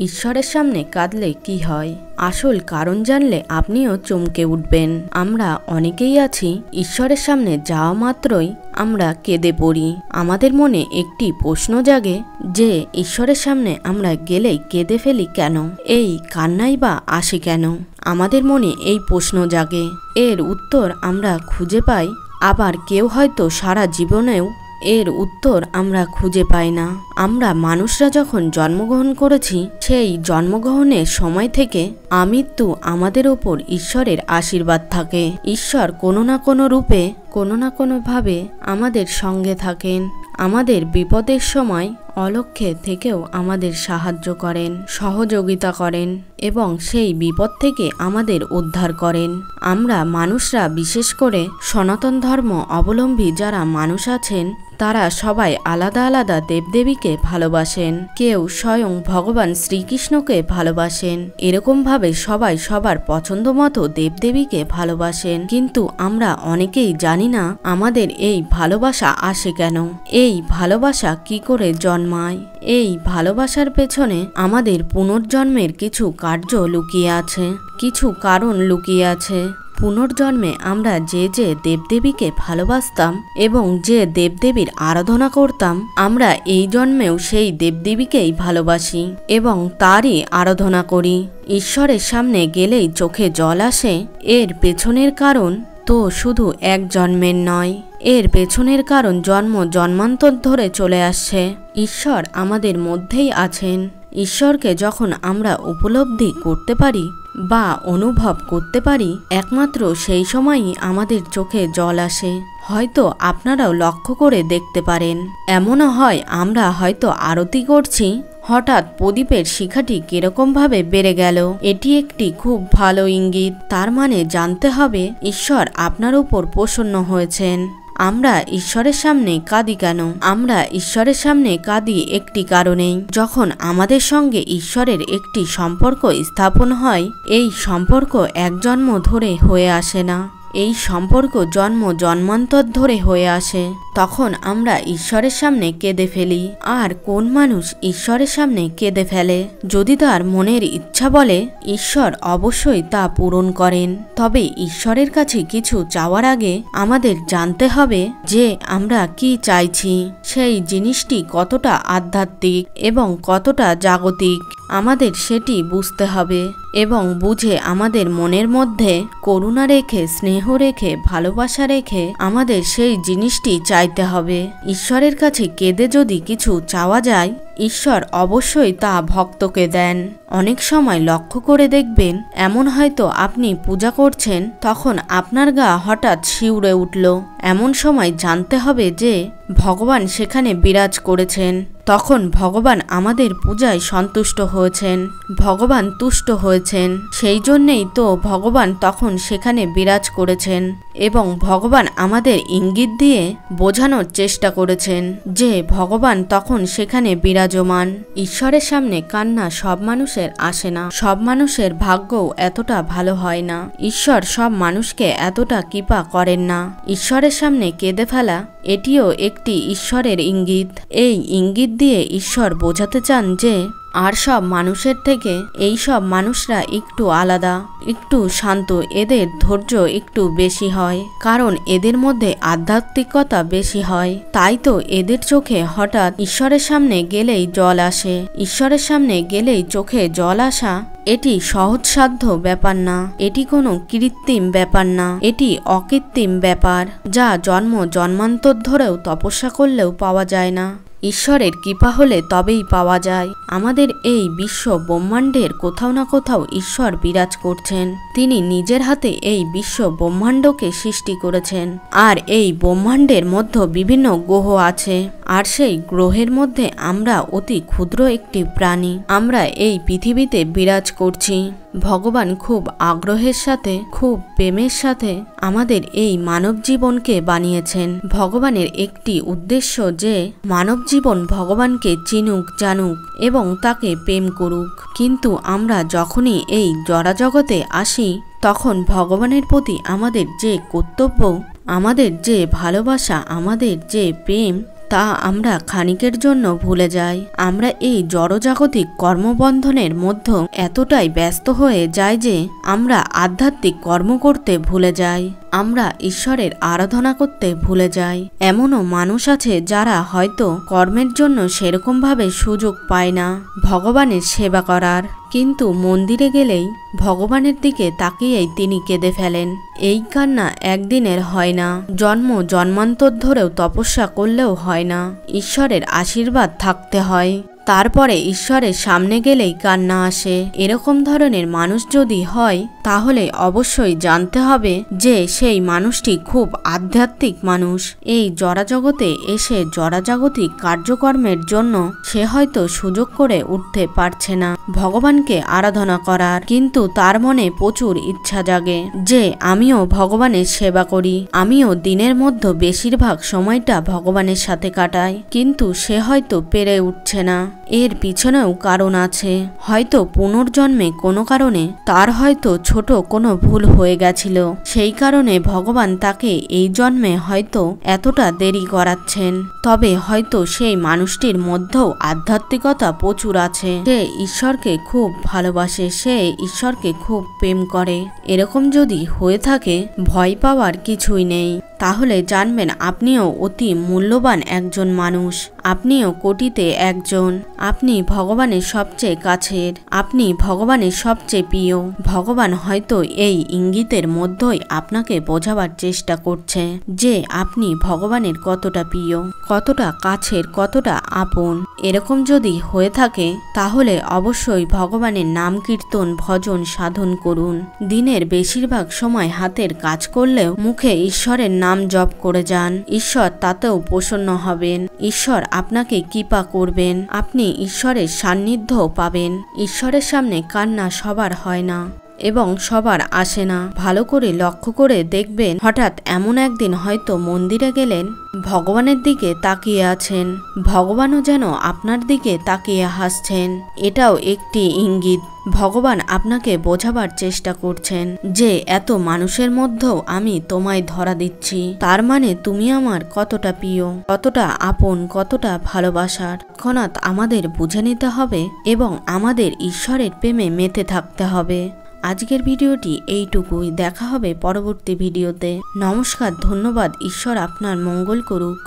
ঈশ্বরের সামনে কাঁদলে কি হয়? আসল কারণ জানলে আপনিও চমকে উঠবেন। আমরা অনেকেই আছি ঈশ্বরের সামনে যাওয়া মাত্রই আমরা কেঁদে পড়ি। আমাদের মনে একটি প্রশ্ন জাগে যে ঈশ্বরের সামনে আমরা গেলেই কেঁদে ফেলি কেন? এই কান্নাই বা আসে কেন? আমাদের মনে এই প্রশ্ন জাগে। এর উত্তর আমরা খুঁজে পাই, আবার কেউ হয়তো সারা জীবনেও এর উত্তর আমরা খুঁজে পাই না। আমরা মানুষরা যখন জন্মগ্রহণ করেছি, সেই জন্মগ্রহণের সময় থেকে আমৃত্যু আমাদের ওপর ঈশ্বরের আশীর্বাদ থাকে। ঈশ্বর কোনো না কোনো রূপে, কোনো না কোনোভাবে আমাদের সঙ্গে থাকেন। আমাদের বিপদের সময় অলক্ষ্যে থেকেও আমাদের সাহায্য করেন, সহযোগিতা করেন এবং সেই বিপদ থেকে আমাদের উদ্ধার করেন। আমরা মানুষরা, বিশেষ করে সনাতন ধর্ম অবলম্বী যারা মানুষ আছেন, তারা সবাই আলাদা আলাদা দেবদেবীকে ভালোবাসেন। কেউ স্বয়ং ভগবান শ্রীকৃষ্ণকে ভালোবাসেন। এরকমভাবে সবাই সবার পছন্দ মতো দেবদেবীকে ভালোবাসেন। কিন্তু আমরা অনেকেই জানি না আমাদের এই ভালোবাসা আসে কেন, এই ভালোবাসা কি করে জন্মায়। এই ভালোবাসার পেছনে আমাদের পুনর্জন্মের কিছু কার্য লুকিয়ে আছে, কিছু কারণ লুকিয়ে আছে। পুনর্জন্মে আমরা যে যে দেবদেবীকে ভালোবাসতাম এবং যে দেবদেবীর আরাধনা করতাম, আমরা এই জন্মেও সেই দেবদেবীকেই ভালোবাসি এবং তারই আরাধনা করি। ঈশ্বরের সামনে গেলেই চোখে জল আসে। এর পেছনের কারণ তো শুধু এক জন্মের নয়, এর পেছনের কারণ জন্ম জন্মান্তর ধরে চলে আসছে। ঈশ্বর আমাদের মধ্যেই আছেন। ঈশ্বরকে যখন আমরা উপলব্ধি করতে পারি বা অনুভব করতে পারি, একমাত্র সেই সময়ই আমাদের চোখে জল আসে। হয়তো আপনারাও লক্ষ্য করে দেখতে পারেন, এমনও হয় আমরা হয়তো আরতি করছি, হঠাৎ প্রদীপের শিখাটি কিরকমভাবে বেড়ে গেল। এটি একটি খুব ভালো ইঙ্গিত। তার মানে জানতে হবে ঈশ্বর আপনার উপর প্রসন্ন হয়েছেন। আমরা ঈশ্বরের সামনে কাঁদি কেন? আমরা ঈশ্বরের সামনে কাঁদি একটি কারণেই, যখন আমাদের সঙ্গে ঈশ্বরের একটি সম্পর্ক স্থাপন হয়। এই সম্পর্ক এক জন্ম ধরে হয়ে আসে না, এই সম্পর্ক জন্ম জন্মান্তর ধরে হয়ে আসে। তখন আমরা ঈশ্বরের সামনে কেঁদে ফেলি। আর কোন মানুষ ঈশ্বরের সামনে কেঁদে ফেলে? যদি তার মনের ইচ্ছা বলে, ঈশ্বর অবশ্যই তা পূরণ করেন। তবে ঈশ্বরের কাছে কিছু চাওয়ার আগে আমাদের জানতে হবে যে আমরা কি চাইছি, সেই জিনিসটি কতটা আধ্যাত্মিক এবং কতটা জাগতিক। আমাদের সেটি বুঝতে হবে এবং বুঝে আমাদের মনের মধ্যে করুণা রেখে, স্নেহ রেখে, ভালোবাসা রেখে আমাদের সেই জিনিসটি চাইতে হবে। ঈশ্বরের কাছে কেঁদে যদি কিছু চাওয়া যায়, ঈশ্বর অবশ্যই তা ভক্তকে দেন। অনেক সময় লক্ষ্য করে দেখবেন, এমন হয়তো আপনি পূজা করছেন, তখন আপনার গা হঠাৎ শিউরে উঠল। এমন সময় জানতে হবে যে ভগবান সেখানে বিরাজ করেছেন। তখন ভগবান আমাদের পূজায় সন্তুষ্ট হয়েছেন, ভগবান তুষ্ট হয়েছেন। সেই জন্যেই তো ভগবান তখন সেখানে বিরাজ করেছেন এবং ভগবান আমাদের ইঙ্গিত দিয়ে বোঝানোর চেষ্টা করেছেন যে ভগবান তখন সেখানে বিরাজমান। ঈশ্বরের সামনে কান্না সব মানুষের আসে না, সব মানুষের ভাগ্যও এতটা ভালো হয় না। ঈশ্বর সব মানুষকে এতটা কৃপা করেন না। ঈশ্বরের সামনে কেঁদে ফেলা এটিও একটি ঈশ্বরের ইঙ্গিত। এই ইঙ্গিত দিয়ে ঈশ্বর বোঝাতে চান যে আর সব মানুষের থেকে এই সব মানুষরা একটু আলাদা, একটু শান্ত, এদের ধৈর্য একটু বেশি হয়, কারণ এদের মধ্যে আধ্যাত্মিকতা বেশি হয়। তাই তো এদের চোখে হঠাৎ ঈশ্বরের সামনে গেলেই জল আসে। ঈশ্বরের সামনে গেলেই চোখে জল আসা এটি সহজসাধ্য ব্যাপার না, এটি কোনো কৃত্রিম ব্যাপার না, এটি অকৃত্রিম ব্যাপার, যা জন্ম জন্মান্তর ধরেও তপস্যা করলেও পাওয়া যায় না। ঈশ্বরের কৃপা হলে তবেই পাওয়া যায়। আমাদের এই বিশ্ব ব্রহ্মাণ্ডের কোথাও না কোথাও ঈশ্বর বিরাজ করছেন। তিনি নিজের হাতে এই বিশ্ব ব্রহ্মাণ্ডকে সৃষ্টি করেছেন। আর এই ব্রহ্মাণ্ডের মধ্যে বিভিন্ন গ্রহ আছে, আর সেই গ্রহের মধ্যে আমরা অতি ক্ষুদ্র একটি প্রাণী। আমরা এই পৃথিবীতে বিরাজ করছি। ভগবান খুব আগ্রহের সাথে, খুব প্রেমের সাথে আমাদের এই মানব জীবনকে বানিয়েছেন। ভগবানের একটি উদ্দেশ্য যে মানব জীবন ভগবানকে চিনুক, জানুক এবং তাকে প্রেম করুক। কিন্তু আমরা যখনই এই জড়াজগতে আসি, তখন ভগবানের প্রতি আমাদের যে কর্তব্য, আমাদের যে ভালোবাসা, আমাদের যে প্রেম, তা আমরা ক্ষণিকের জন্য ভুলে যাই। আমরা এই জড়জাগতিক কর্মবন্ধনের মধ্যে এতটাই ব্যস্ত হয়ে যাই যে আমরা আধ্যাত্মিক কর্ম করতে ভুলে যাই, আমরা ঈশ্বরের আরাধনা করতে ভুলে যাই। এমনও মানুষ আছে যারা হয়তো কর্মের জন্য সেরকমভাবে সুযোগ পায় না ভগবানের সেবা করার, কিন্তু মন্দিরে গেলেই ভগবানের দিকে তাকিয়েই তিনি কেঁদে ফেলেন। এই কান্না একদিনের হয় না, জন্ম জন্মান্তর ধরেও তপস্যা করলেও হয় না, ঈশ্বরের আশীর্বাদ থাকতে হয়, তারপরে ঈশ্বরের সামনে গেলেই কান্না আসে। এরকম ধরনের মানুষ যদি হয় তাহলে অবশ্যই জানতে হবে যে সেই মানুষটি খুব আধ্যাত্মিক মানুষ। এই জড়াজগতে এসে জড়াজাগতিক কার্যকর্মের জন্য সে হয়তো সুযোগ করে উঠতে পারছে না ভগবানকে আরাধনা করার, কিন্তু তার মনে প্রচুর ইচ্ছা জাগে যে আমিও ভগবানের সেবা করি, আমিও দিনের মধ্যে বেশিরভাগ সময়টা ভগবানের সাথে কাটাই, কিন্তু সে হয়তো পেরে উঠছে না। এর পিছনেও কারণ আছে, হয়তো পুনর্জন্মে কোনো কারণে তার হয়তো ছোট কোনো ভুল হয়ে গেছিল, সেই কারণে ভগবান তাকে এই জন্মে হয়তো এতটা দেরি করাচ্ছেন। তবে হয়তো সেই মানুষটির মধ্যেও আধ্যাত্মিকতা প্রচুর আছে, সে ঈশ্বরকে খুব ভালোবাসে, সে ঈশ্বরকে খুব প্রেম করে। এরকম যদি হয়ে থাকে ভয় পাওয়ার কিছুই নেই, তাহলে জানবেন আপনিও অতি মূল্যবান একজন মানুষ, আপনিও কোটিতে একজন, আপনি ভগবানের সবচেয়ে কাছের, আপনি ভগবানের সবচেয়ে প্রিয়। ভগবান হয়তো এই ইঙ্গিতের মধ্যেই আপনাকে বোঝাবার চেষ্টা করছে যে আপনি ভগবানের কতটা প্রিয়, কতটা কাছের, কতটা আপন। এরকম যদি হয়ে থাকে তাহলে অবশ্যই ভগবানের নাম কীর্তন ভজন সাধন করুন। দিনের বেশিরভাগ সময় হাতের কাজ করলেও মুখে ঈশ্বরের নাম জপ করে যান, ঈশ্বর তাতেও প্রসন্ন হবেন, ঈশ্বর আপনাকে কৃপা করবেন, আপনি ঈশ্বরের সান্নিধ্যও পাবেন। ঈশ্বরের সামনে কান্না সবার হয় না এবং সবার আসে না। ভালো করে লক্ষ্য করে দেখবেন হঠাৎ এমন একদিন হয়তো মন্দিরে গেলেন, ভগবানের দিকে তাকিয়ে আছেন, ভগবানও যেন আপনার দিকে তাকিয়ে হাসছেন। এটাও একটি ইঙ্গিত ভগবান আপনাকে বোঝাবার চেষ্টা করছেন যে এত মানুষের মধ্যেও আমি তোমায় ধরা দিচ্ছি, তার মানে তুমি আমার কতটা প্রিয়, কতটা আপন, কতটা ভালোবাসার। তৎক্ষণাৎ আমাদের বুঝে নিতে হবে এবং আমাদের ঈশ্বরের প্রেমে মেতে থাকতে হবে। আজকের ভিডিওটি এইটুকুই, দেখা হবে পরবর্তী ভিডিওতে। নমস্কার, ধন্যবাদ, ঈশ্বর আপনার মঙ্গল করুক।